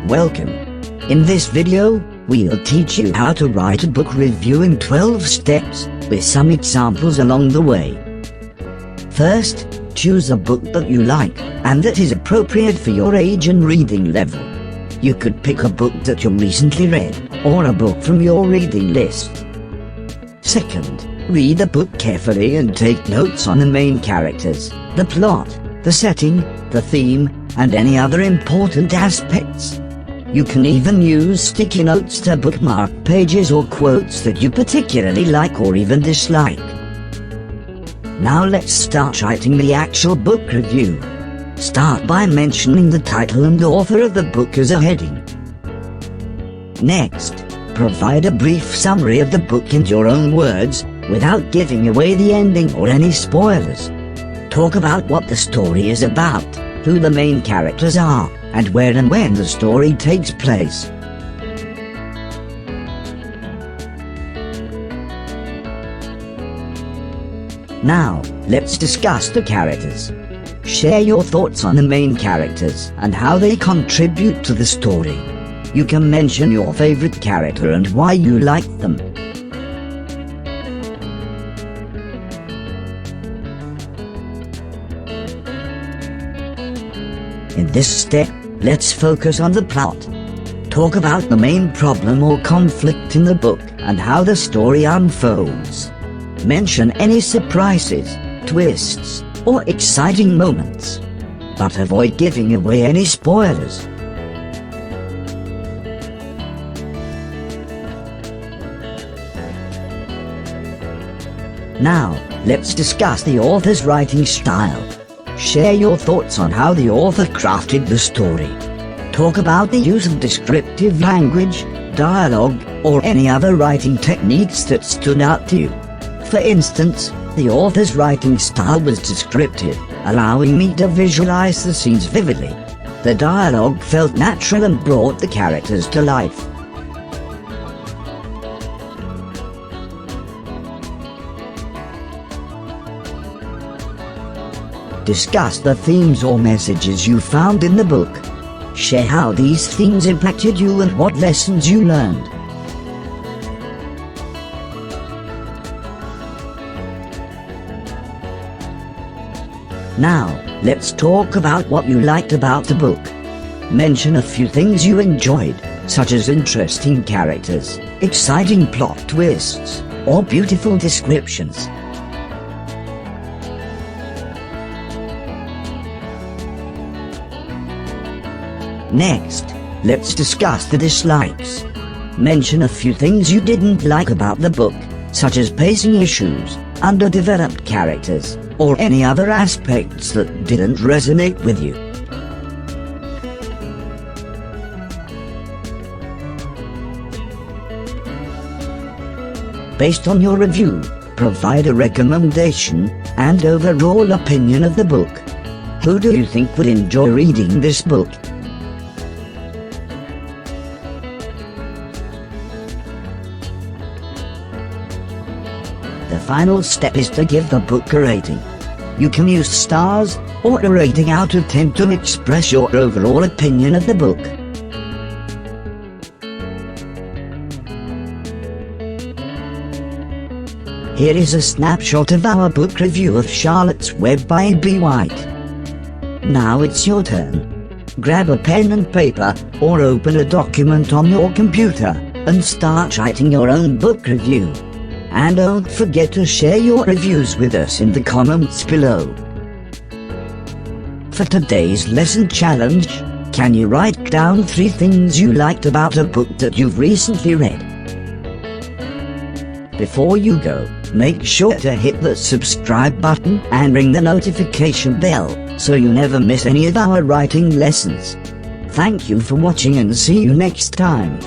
Welcome. In this video, we'll teach you how to write a book review in 12 steps, with some examples along the way. First, choose a book that you like, and that is appropriate for your age and reading level. You could pick a book that you recently read, or a book from your reading list. Second, read the book carefully and take notes on the main characters, the plot, the setting, the theme, and any other important aspects. You can even use sticky notes to bookmark pages or quotes that you particularly like or even dislike. Now let's start writing the actual book review. Start by mentioning the title and author of the book as a heading. Next, provide a brief summary of the book in your own words, without giving away the ending or any spoilers. Talk about what the story is about, who the main characters are, and where and when the story takes place. Now, let's discuss the characters. Share your thoughts on the main characters and how they contribute to the story. You can mention your favorite character and why you like them. In this step, let's focus on the plot. Talk about the main problem or conflict in the book and how the story unfolds. Mention any surprises, twists, or exciting moments, but avoid giving away any spoilers. Now, let's discuss the author's writing style. Share your thoughts on how the author crafted the story. Talk about the use of descriptive language, dialogue, or any other writing techniques that stood out to you. For instance, the author's writing style was descriptive, allowing me to visualize the scenes vividly. The dialogue felt natural and brought the characters to life. Discuss the themes or messages you found in the book. Share how these themes impacted you and what lessons you learned. Now, let's talk about what you liked about the book. Mention a few things you enjoyed, such as interesting characters, exciting plot twists, or beautiful descriptions. Next, let's discuss the dislikes. Mention a few things you didn't like about the book, such as pacing issues, underdeveloped characters, or any other aspects that didn't resonate with you. Based on your review, provide a recommendation and overall opinion of the book. Who do you think would enjoy reading this book? The final step is to give the book a rating. You can use stars or a rating out of 10 to express your overall opinion of the book. Here is a snapshot of our book review of Charlotte's Web by E.B White. Now it's your turn. Grab a pen and paper, or open a document on your computer, and start writing your own book review. And don't forget to share your reviews with us in the comments below. For today's lesson challenge, can you write down 3 things you liked about a book that you've recently read? Before you go, make sure to hit the subscribe button and ring the notification bell, so you never miss any of our writing lessons. Thank you for watching and see you next time.